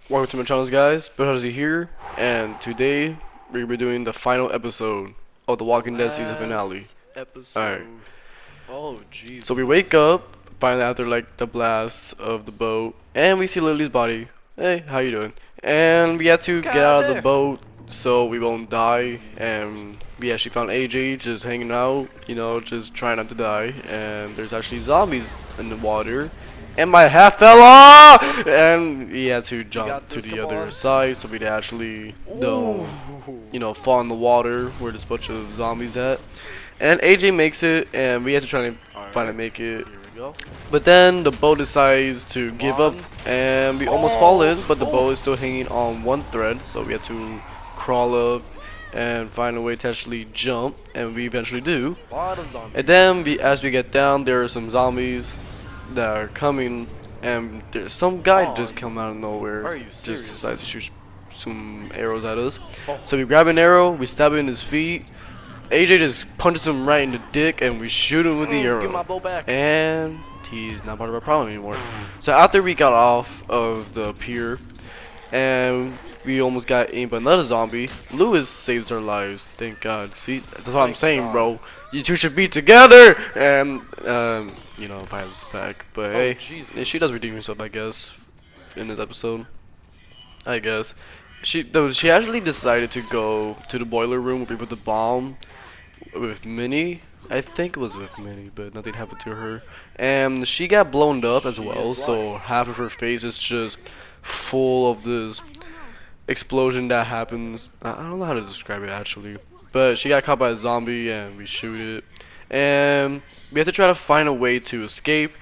Welcome to my channel, guys. SpecialAzzy here, and today we're gonna be doing the final episode of the Walking Dead season finale. Last Alright, episode. Oh, so we Jesus. wake up finally after like the blast of the boat, and we see Lily's body. Hey, how you doing? And we had to get God out of the there. boat so we won't die. And we actually found AJ just hanging out, just trying not to die. And there's actually zombies in the water. And my hat fell off! And we had to You jump got to this, the come other on. side so we'd actually Ooh. don't, fall in the water where there's a bunch of zombies at. And AJ makes it, and we had to try to finally Alright, make it. here we go. But then the boat decides to Come give up, on. and we almost fall in, but the boat is still hanging on one thread, so we had to crawl up and find a way to actually jump, and we eventually do. A lot of zombies. And then as we get down, there are some zombies that are coming, and there's some guy just come out of nowhere, Are you just serious? decides to shoot some arrows at us. Oh. So we grab an arrow, we stab it in his feet. AJ just punches him right in the dick, and we shoot him with the Give my arrow. bow back. And he's not part of our problem anymore. So after we got off of the pier, and we almost got aimed by another zombie, Lewis saves our lives. Thank God. See, that's what I'm Thank saying, God. bro. You two should be together. And violence back. But Oh, hey, Jesus. she does redeem herself, I guess, in this episode. I guess. She actually decided to go to the boiler room where we put the bomb with Minnie. I think it was with Minnie, but nothing happened to her. And she got blown up as She well, is so blind. half of her face is just full of this explosion that happens. I don't know how to describe it actually. But she got caught by a zombie and we shoot it. And we have to try to find a way to escape.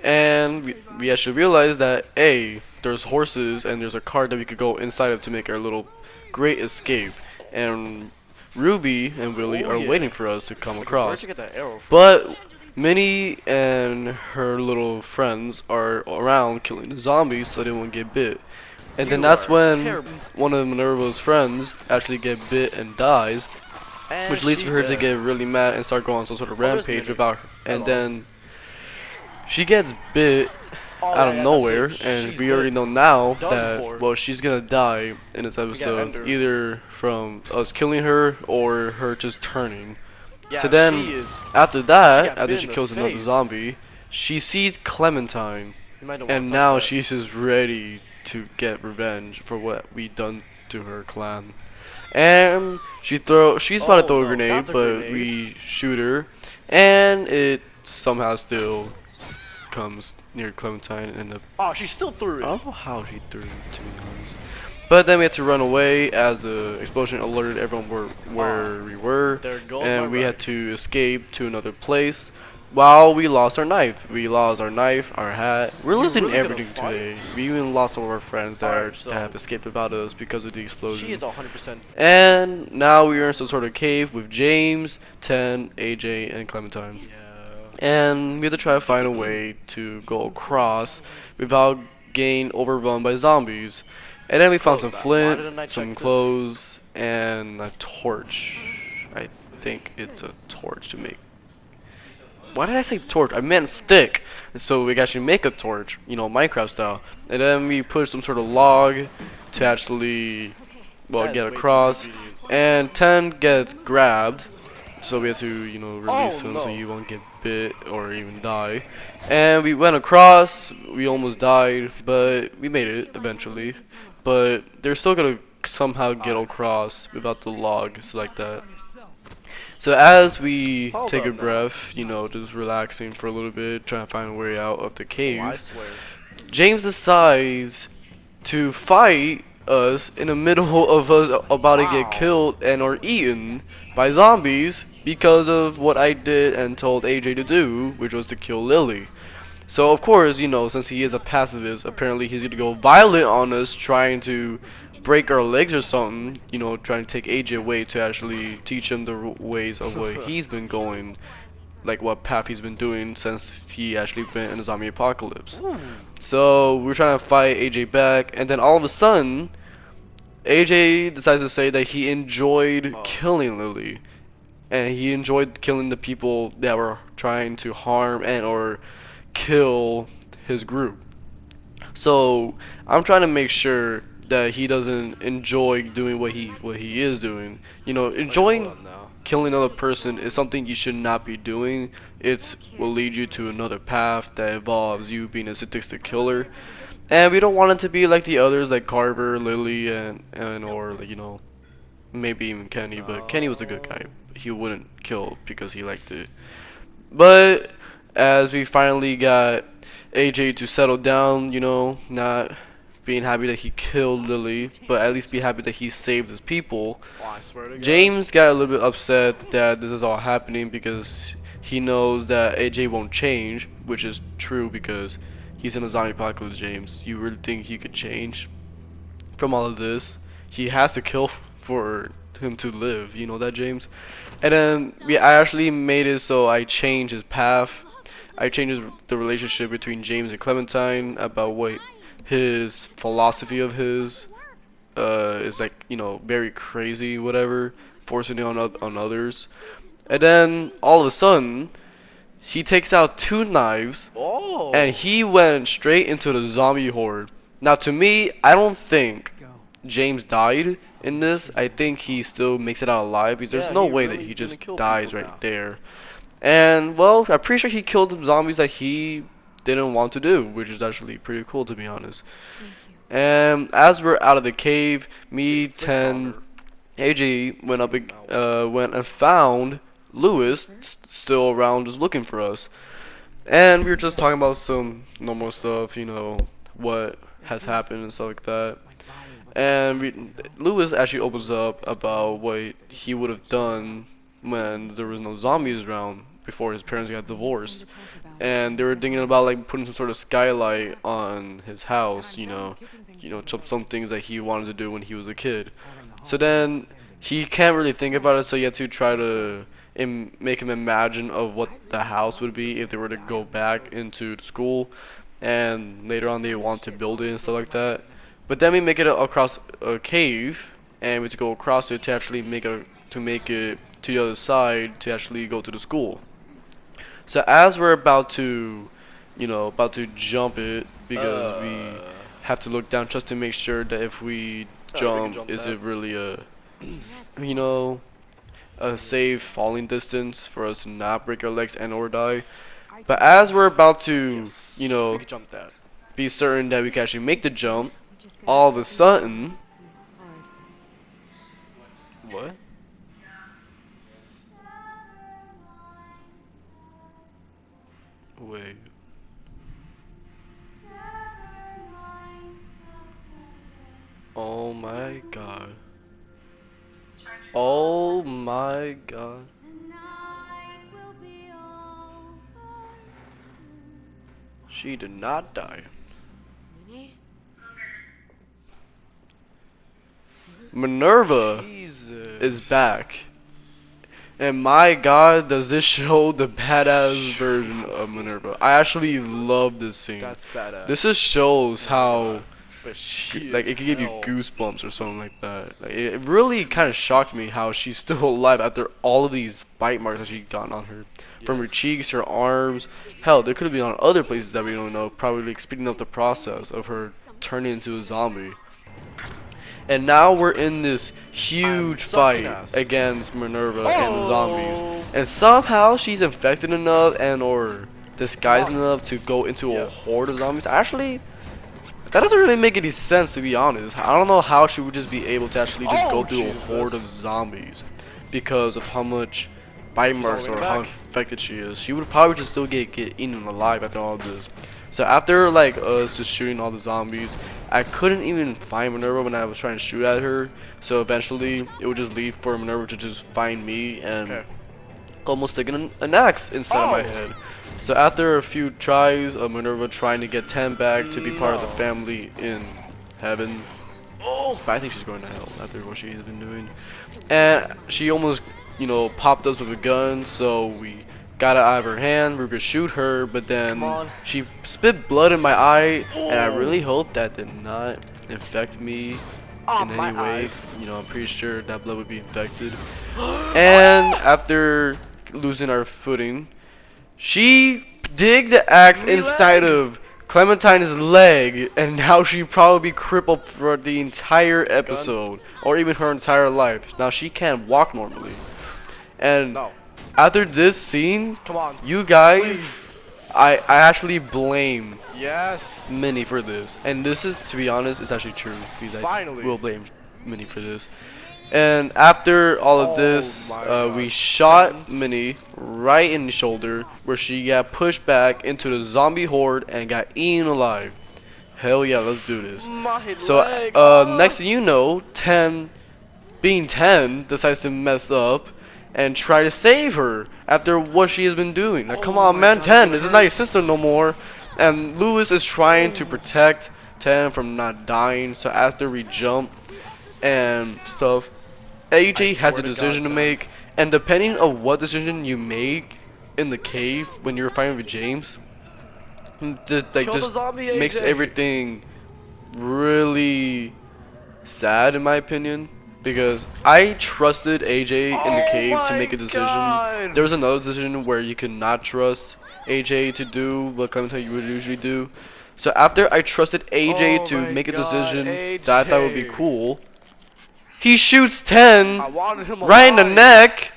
And we actually realized that A, there's horses and there's a cart that we could go inside of to make our little great escape. And Ruby and Willie Oh, are yeah. waiting for us to come Because where'd across. you get that arrow from? But Minnie and her little friends are around killing the zombies so they won't get bit. And then You that's are when terrible. one of Minerva's friends actually get bit and dies, And which leads for her to get really mad and start going on some sort of Oh, there's rampage Minnie. without her. And Hello. then she gets bit Oh, out of yeah, nowhere, that's it. and She's we already bit. know now Done that, for. well, she's gonna die in this episode, end her. either from us killing her or her just turning. Yeah, So then, she is. after She that, got after bit she in the kills another face. zombie, she sees Clementine, You might don't and want to now touch that. she's just ready to get revenge for what we done to her clan. And she's about to Oh, throw a no, grenade, not the but grenade. we shoot her, and it somehow still comes near Clementine, and Oh, she still threw I it. don't know how she threw it, to be honest. But then we had to run away as the explosion alerted everyone where we were, There goes my and we had ride. to escape to another place. While we lost our knife, our hat. We're You losing really gonna everything fight? today. We even lost some of our friends Alright, so- that have escaped without us because of the She explosion. is 100%. And now we are in some sort of cave with James, Ten, AJ, and Clementine. Yeah. And we have to try to find a way to go across without getting overrun by zombies. And then we found some Why flint, didn't I some check this? clothes, and a torch. I think it's a torch to make. Why did I say torch? I meant stick. So we can actually make a torch, Minecraft style. And then we put some sort of log to actually, well, That is get way too across. convenient. And 10 gets grabbed. So we have to, release Oh, him so no. you won't get bit or even die. And we went across. We almost died, but we made it eventually. But they're still gonna somehow get across without the logs like that. So as we Hold take a up now. breath, just relaxing for a little bit, trying to find a way out of the Oh, cave, I swear. James decides to fight us in the middle of us about to get Wow. killed and or eaten by zombies because of what I did and told AJ to do, which was to kill Lily. So of course, since he is a pacifist, apparently he's gonna go violent on us, trying to break our legs or something. Trying to take AJ away to actually teach him the ways of what he's been going, like what path he's been doing since he actually been in the zombie apocalypse. Ooh. So we're trying to fight AJ back, and then all of a sudden, AJ decides to say that he enjoyed Oh. killing Lily, and he enjoyed killing the people that were trying to harm and or kill his group. So I'm trying to make sure that he doesn't enjoy doing what he is doing. You know, Wait, hold enjoying on now. killing another person is something you should not be doing. It will lead you to another path that involves you being a sadistic killer. And we don't want it to be like the others, like Carver, Lily, and or like, maybe even Kenny. But Kenny was a good guy. No. He wouldn't kill because he liked it. But as we finally got AJ to settle down, not being happy that he killed Lily, but at least be happy that he saved his people, Oh, I swear to God. James got a little bit upset that this is all happening because he knows that AJ won't change, which is true because he's in a zombie apocalypse, James. You really think he could change from all of this? He has to kill for him to live, you know that, James? And then I actually made it so I changed his path. I changed the relationship between James and Clementine about what his philosophy of his is like, very crazy, whatever, forcing it on others. And then all of a sudden, he takes out two knives Oh. and he went straight into the zombie horde. Now, to me, I don't think James died in this. I think he still makes it out alive because there's Yeah, no he way really that he gonna just kill dies people right now. there. And well, I'm pretty sure he killed the zombies that he didn't want to do, which is actually pretty cool, to be honest. And as we're out of the cave, me, It's like 10, Donner. AJ went and found Lewis still around just looking for us. And we were just talking about some normal stuff, what has happened and stuff like that. And Lewis actually opens up about what he would have done when there was no zombies around before his parents got divorced. And they were thinking about like putting some sort of skylight on his house, some things that he wanted to do when he was a kid. So then he can't really think about it, so you have to try to make him imagine of what the house would be if they were to go back into the school, and later on they want to build it and stuff like that. But then we make it across a cave, and we have to go across it to actually make it to the other side to actually go to the school. So as we're about to jump it because we have to look down just to make sure that if we Alright, we can jump, jump is that. it really you know, a safe falling distance for us to not break our legs and or die. But as we're about to, Yes. you We know, can jump that. be certain that we can actually make the jump, all of a sudden, What? wait, oh my god, oh my god, she did not die. Minerva Jesus. is back. And my god, does this show the badass version of Minerva. I actually love this scene. That's badass. This just shows how, But she like, is it could give you hell. goosebumps or something like that. Like, it really kind of shocked me how she's still alive after all of these bite marks that she got on her. From her Yes. cheeks, her arms. Hell, there could have been on other places that we don't know, probably like speeding up the process of her turning into a zombie. And now we're in this huge sucking fight ass. against Minerva and the Oh. zombies. And somehow she's infected enough and or disguised Come on. enough to go into a Yeah. horde of zombies. Actually, that doesn't really make any sense, to be honest. I don't know how she would just be able to actually just go Oh, through Jesus. a horde of zombies because of how much bite marks or holding how back. infected she is. She would probably just still get eaten alive after all this. So after like us just shooting all the zombies, I couldn't even find Minerva when I was trying to shoot at her. So eventually it would just leave for Minerva to just find me and Okay. almost sticking an axe inside of my Oh. head. So after a few tries of Minerva trying to get 10 back to be part of the No. family in heaven, but I think she's going to hell after what she's been doing. And she almost, popped us with a gun, so we got it out of her hand. We were gonna shoot her, but then Come on. she spit blood in my eye, and I Ooh. really hope that did not infect me Ah, in my any way. eyes. I'm pretty sure that blood would be infected. And after losing our footing, she dig the axe Me inside leg. of Clementine's leg, and now she probably be crippled for the entire episode, or even her entire life. Now she can't walk normally. And No. after this scene, Come on. you guys, Please. I actually blame Yes. Minnie for this. And this is, to be honest, it's actually true, because I Finally. will blame Minnie for this. And after all of Oh this, my God. we shot 10. Minnie right in the shoulder, where she got pushed back into the zombie horde and got eaten alive. Hell yeah, let's do this. My So, leg. Oh. next thing you know, 10, being 10, decides to mess up and try to save her after what she has been doing. Like, come Oh on, my man, God, 10, it this is not your hurts. sister no more. And Lewis is trying to protect 10 from not dying. So after we jump and stuff, AJ has swear a to decision God, to 10. make, and depending on what decision you make in the cave when you're fighting with James, like Kill the just zombie, makes AJ. everything really sad in my opinion, because I trusted AJ in the Oh cave to my make a decision. God. There was another decision where you could not trust AJ to do what Clementine would usually do. So after I trusted AJ Oh to my make a God, decision AJ. that I thought would be cool, he shoots 10 I wanted him right in the alive. neck,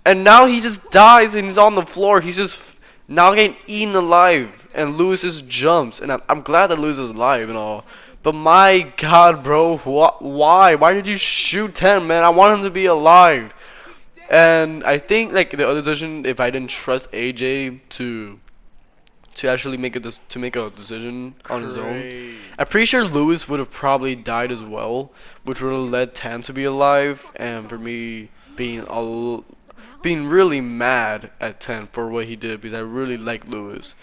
and now he just dies and he's on the floor. He's just now getting eaten alive, and Lewis just jumps. And I'm glad that Lewis is alive and all. But my God, bro, why? Why did you shoot 10, man? I want him to be alive. And I think like the other decision, if I didn't trust AJ to actually make a decision on his own, Great. I'm pretty sure Lewis would have probably died as well, which would have led Tam to be alive, and for me being really mad at 10 for what he did, because I really like Lewis.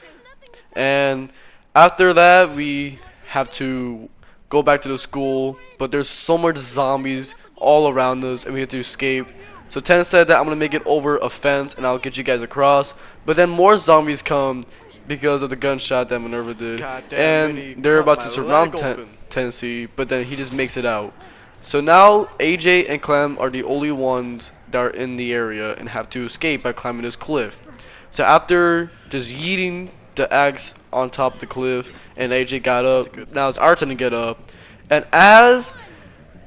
And after that, we have to go back to the school, but there's so much zombies all around us, and we have to escape. So 10 said that I'm gonna make it over a fence, and I'll get you guys across. But then more zombies come because of the gunshot that Minerva did, God damn, Minnie and they're cut about my to surround leg open. Tennessee. But then he just makes it out. So now AJ and Clem are the only ones that are in the area and have to escape by climbing this cliff. So after just yeeting the axe on top of the cliff, and AJ got up, now it's our turn to get up. And as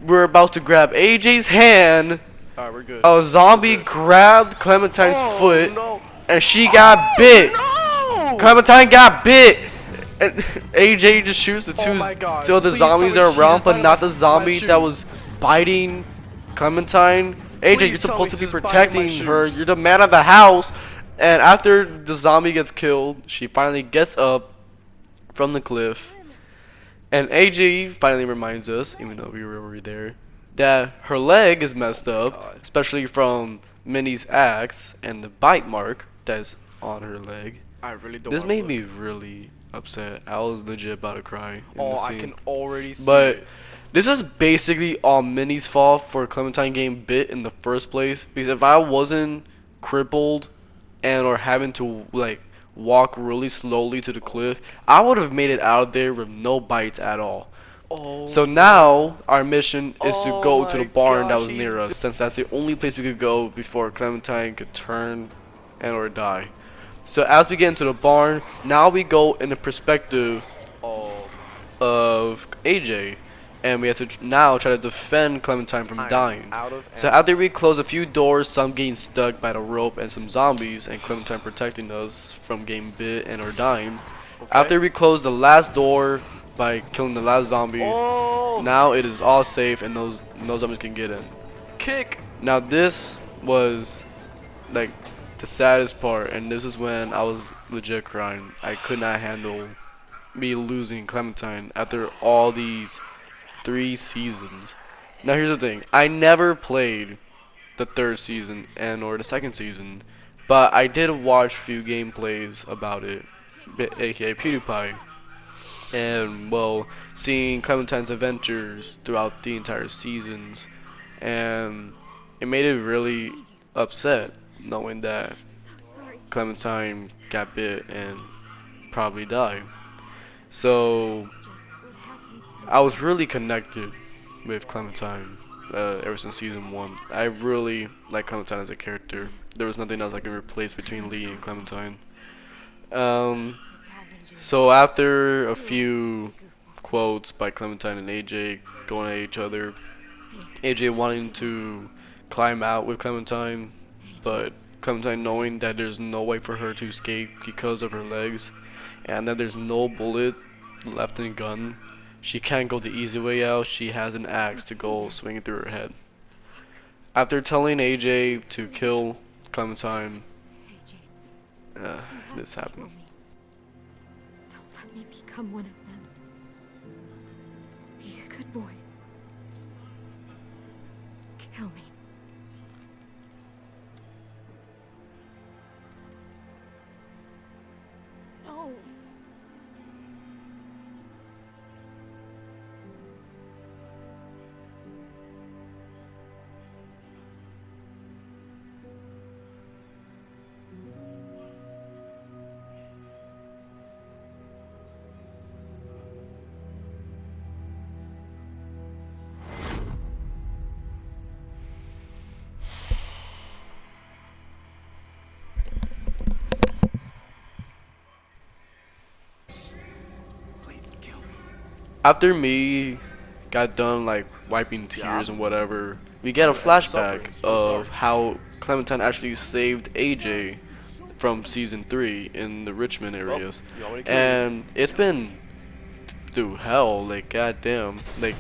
we're about to grab AJ's hand, Alright, we're good. a zombie grabbed Clementine's foot, No. and she got bit. No. Clementine got bit. And AJ just shoots the Oh my God. two of the Please zombies tell that me are around, she's but biting not my- the zombie my that shoe. was biting Clementine. AJ, Please you're tell supposed me to be she's biting my protecting her. shoes. You're the man of the house. And after the zombie gets killed, she finally gets up from the cliff. And AJ finally reminds us, even though we were already there, that her leg is messed up, God. especially from Minnie's axe and the bite mark that's on her leg. I really don't This wanna made look. me really upset. I was legit about to cry in Oh, the I scene. can already see But it. this is basically all Minnie's fault for Clementine getting bit in the first place. Because if I wasn't crippled and or having to like walk really slowly to the cliff, I would have made it out there with no bites at all. Oh. So now our mission is to Oh go to the my barn that gosh, was near he's us, since that's the only place we could go before Clementine could turn and or die. So as we get into the barn, now we go in the perspective Oh. of AJ, and we have to now try to defend Clementine from I'm dying. out of So ammo. after we close a few doors, some getting stuck by the rope and some zombies, and Clementine protecting us from getting bit and or dying. Okay. After we close the last door by killing the last zombie, Oh. now it is all safe and no zombies can get in. Kick. Now this was like the saddest part, and this is when I was legit crying. I could not handle me losing Clementine after all these 3 seasons. Now here's the thing, I never played the 3rd season and or the 2nd season, but I did watch few gameplays about it, aka PewDiePie, and well, seeing Clementine's adventures throughout the entire seasons, and it made it really upset knowing that Clementine got bit and probably died. So I was really connected with Clementine ever since season 1. I really like Clementine as a character. There was nothing else I could replace between Lee and Clementine. Um, So after a few quotes by Clementine and AJ going at each other, AJ wanting to climb out with Clementine, but Clementine knowing that there's no way for her to escape because of her legs, and that there's no bullet left in the gun, she can't go the easy way out. She has an axe to go swinging through her head. After telling AJ to kill Clementine, uh, this happened. Don't let me become one of them. Be a good boy. Kill me. No. After me got done like wiping tears and whatever, we get a flashback of how Clementine actually saved AJ from season 3 in the Richmond areas. And it's been through hell, like goddamn. Like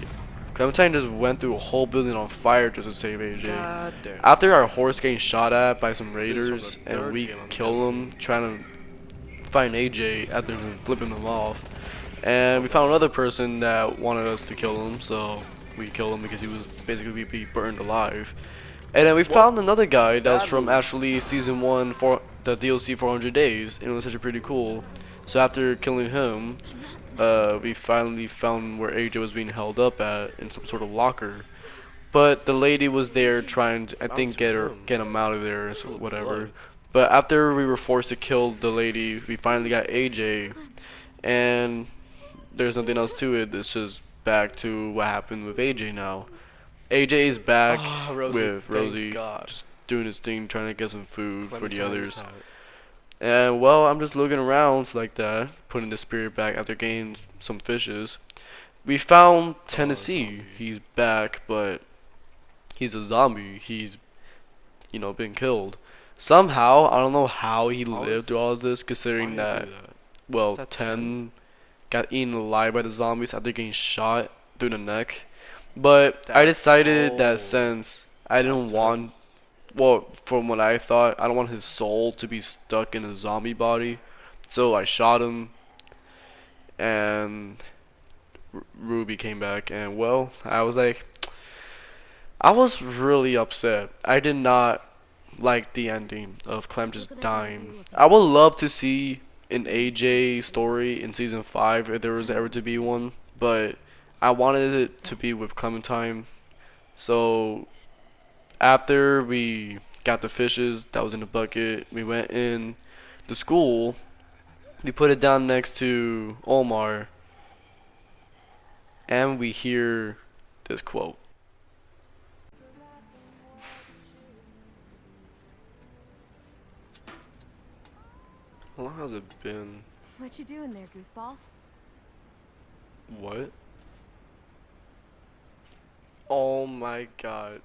Clementine just went through a whole building on fire just to save AJ. God damn. After our horse getting shot at by some raiders and we kill them trying to find AJ after flipping them off. And we found another person that wanted us to kill him, so we killed him because he was basically be burned alive. And then we found another guy that's from actually season 1 for the DLC 400 Days, and it was actually pretty cool. So after killing him, we finally found where AJ was being held up at in some sort of locker. But the lady was there trying to, I think, get him out of there or whatever. But after we were forced to kill the lady, we finally got AJ, and there's nothing else to it. It's just back to what happened with AJ now. AJ is back with Rosie just doing his thing, trying to get some food for the others. And well, I'm just looking around like that, putting the spirit back after getting some fishes. We found Tennessee. He's back, but he's a zombie. He's, been killed. Somehow, I don't know how he lived through all of this, considering that, well, 10 got eaten alive by the zombies after getting shot through the neck. But I decided that since I didn't want, well, from what I thought, I don't want his soul to be stuck in a zombie body. So I shot him, and Ruby came back, and well, I was really upset. I did not like the ending of Clem just dying. I would love to see an AJ story in season 5 if there was ever to be one, but I wanted it to be with Clementine. So after we got the fishes that was in the bucket, we went in the school. We put it down next to Omar, and we hear this quote. How long has it been? What you doing there, goofball? What? Oh my god.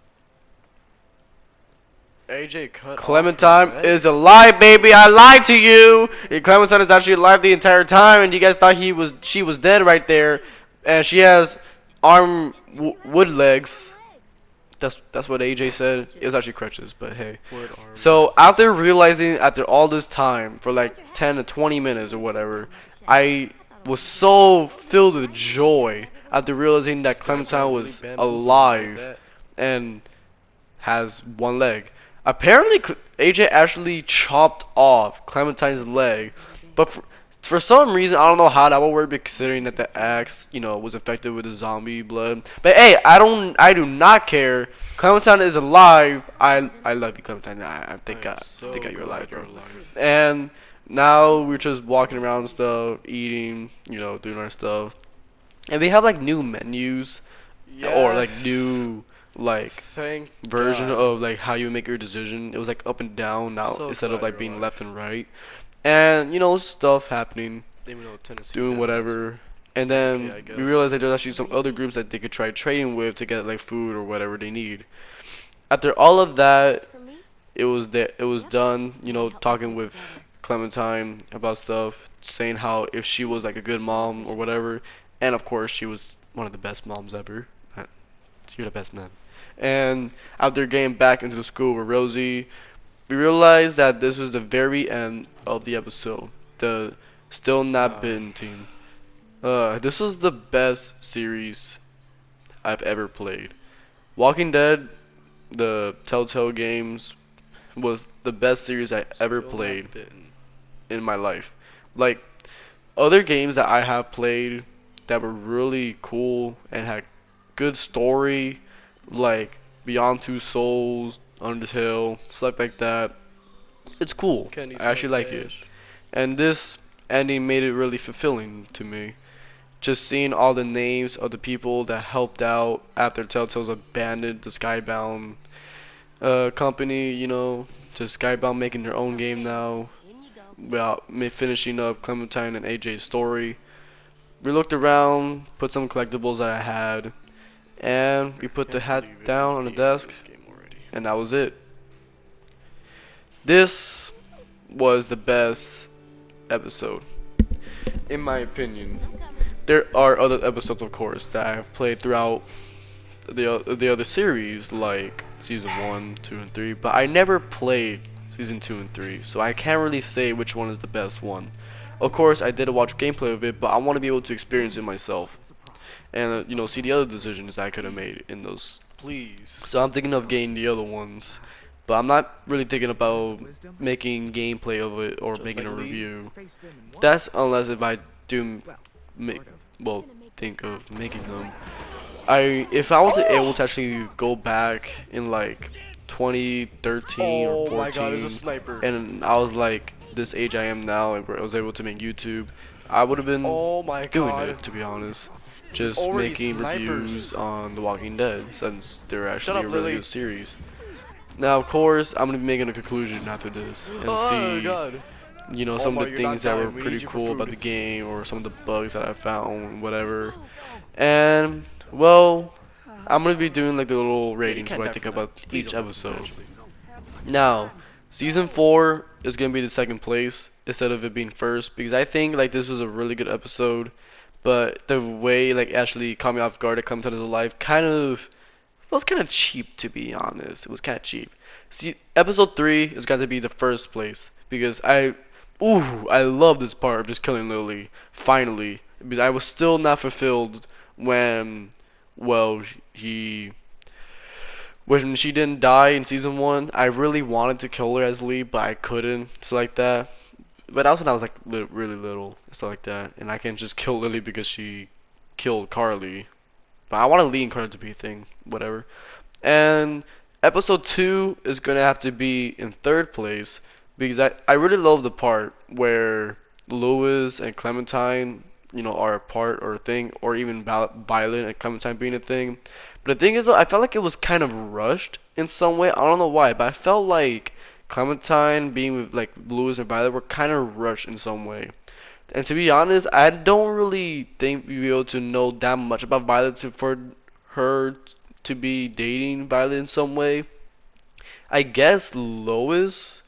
AJ cut Clementine is alive, baby. I lied to you. And Clementine is actually alive the entire time, and you guys thought she was dead right there, and she has wood legs. That's what AJ said. It was actually crutches, but hey. So after realizing after all this time for like 10 to 20 minutes or whatever, I was so filled with joy after realizing that Clementine was alive and has one leg. Apparently, AJ actually chopped off Clementine's leg, but for some reason, I don't know how that would work, considering that the axe, was infected with the zombie blood. But hey, I do not care. Clementine is alive. I love you, Clementine. I think you're alive, bro. And now we're just walking around and stuff, eating, doing our stuff. And they have like new menus, or like new version of like how you make your decision. It was like up and down now instead of like being left and right. And stuff happening. Even though Tennessee doing now has whatever. And It's okay, then I guess. we realized that there's actually some other groups that they could try trading with to get like food or whatever they need. After all of that, it was done, you know, talking with Clementine about stuff, saying how if she was like a good mom or whatever, and of course she was one of the best moms ever. You're the best man. And after getting back into the school with Rosie, we realized that this was the very end of the episode. The Still Not Bitten team. This was the best series I've ever played. Walking Dead, the Telltale games, was the best series I ever still played not bitten. in my life. Like, other games that I have played that were really cool and had good story, like Beyond Two Souls, Undertale, stuff like that. It's cool. Candy I actually smells like it. fish. And this ending made it really fulfilling to me. Just seeing all the names of the people that helped out after Telltale's abandoned the Skybound company, you know, just Skybound making their own game now. Well, finishing up Clementine and AJ's story. We looked around, put some collectibles that I had, and we put the Can't hat believe it, down this on the game, desk, this game already. and that was it. This was the best episode, in my opinion. There are other episodes, of course, that I've played throughout the other series, like season 1, 2, and 3, but I never played season 2 and 3, so I can't really say which one is the best one. Of course, I did watch gameplay of it, but I want to be able to experience it myself and you know, see the other decisions I could have made in those. Please. So I'm thinking of getting the other ones, but I'm not really thinking about making gameplay of it or Just making like a Lee. review. That's unless if I do make, well, think of making them. If I was able to actually go back in like 2013 or Oh my god, there's a 14, sniper. and I was like this age I am now, and I was able to make YouTube, I would have been Oh my doing god. it, to be honest. There's Just already making snipers. reviews on The Walking Dead, since they're actually up, a really Lily. good series. Now, of course, I'm gonna be making a conclusion after this and Oh see, god. you know, Oh some my, of the you're not things that were dying. We pretty need you for cool about food. the game, or some of the bugs that I found, whatever. And well, I'm gonna be doing like the little Yeah, you ratings can't what I die think from that. about Please each don't die from that, episode. actually. Now, season 4 is gonna be the second place instead of it being first, because I think like this was a really good episode, but the way like actually caught me off guard, it comes out of the life, kind of was kind of cheap, to be honest. It was kind of cheap. See, episode 3 is got to be the first place because I love this part of just killing Lily finally, because I was still not fulfilled when, well, he when she didn't die in season 1. I really wanted to kill her as Lee, but I couldn't, so like that. But that was when I was like really little, stuff like that, and I can't just kill Lily because she killed Carly. But I want Lee and Carly to be a thing, whatever. And episode 2 is gonna have to be in third place because I really love the part where Louis and Clementine, you know, are a part or a thing, or even Violet and Clementine being a thing. But the thing is, though, I felt like it was kind of rushed in some way. I don't know why, but I felt like Clementine being with like Louis and Violet were kind of rushed in some way. And to be honest, I don't really think we'll be able to know that much about Violet for her to be dating Violet in some way. I guess Lois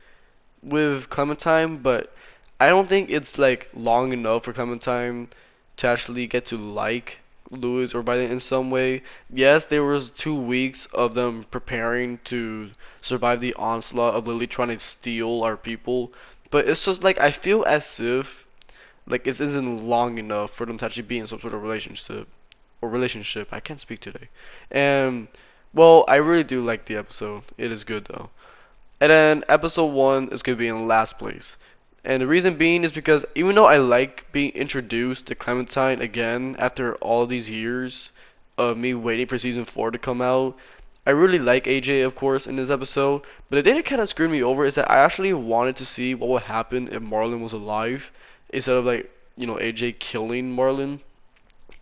with Clementine, but I don't think it's like long enough for Clementine to actually get to like Louis or Violet in some way. Yes, there was 2 weeks of them preparing to survive the onslaught of Lily trying to steal our people, but it's just like I feel as if like it isn't long enough for them to actually be in some sort of relationship. I can't speak today. And well, I really do like the episode. It is good though. And then episode 1 is gonna be in last place. And the reason being is because even though I like being introduced to Clementine again after all these years of me waiting for season 4 to come out, I really like AJ, of course, in this episode. But the thing that kind of screwed me over is that I actually wanted to see what would happen if Marlon was alive instead of like, you know, AJ killing Marlon.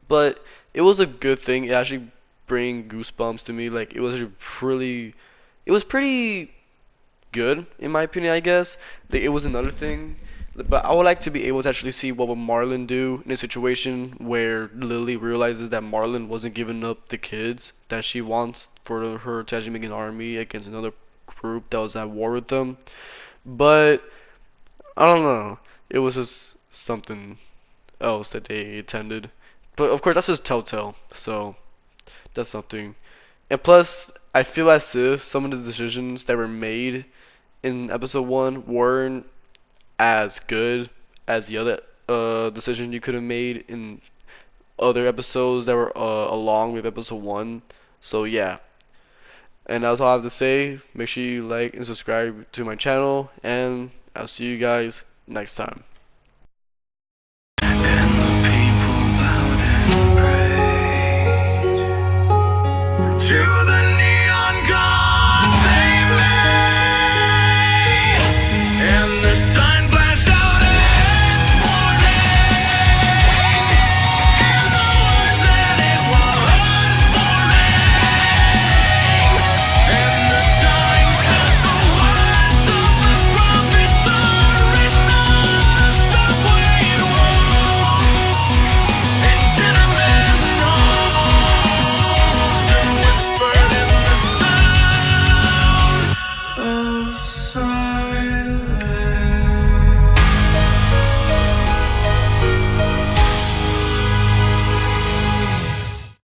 But it was a good thing. It actually bring goosebumps to me. Like it was pretty good in my opinion. I guess it was another thing But I would like to be able to actually see what would Marlon do in a situation where Lily realizes that Marlon wasn't giving up the kids that she wants for her to actually make an army against another group that was at war with them. But I don't know. It was just something else that they attended. But of course, that's just Telltale, so that's something. And plus, I feel as if some of the decisions that were made in episode one weren't as good as the other decision you could have made in other episodes that were along with episode one. So yeah, and that's all I have to say. Make sure you like and subscribe to my channel, and I'll see you guys next time. And the people bowed and prayed to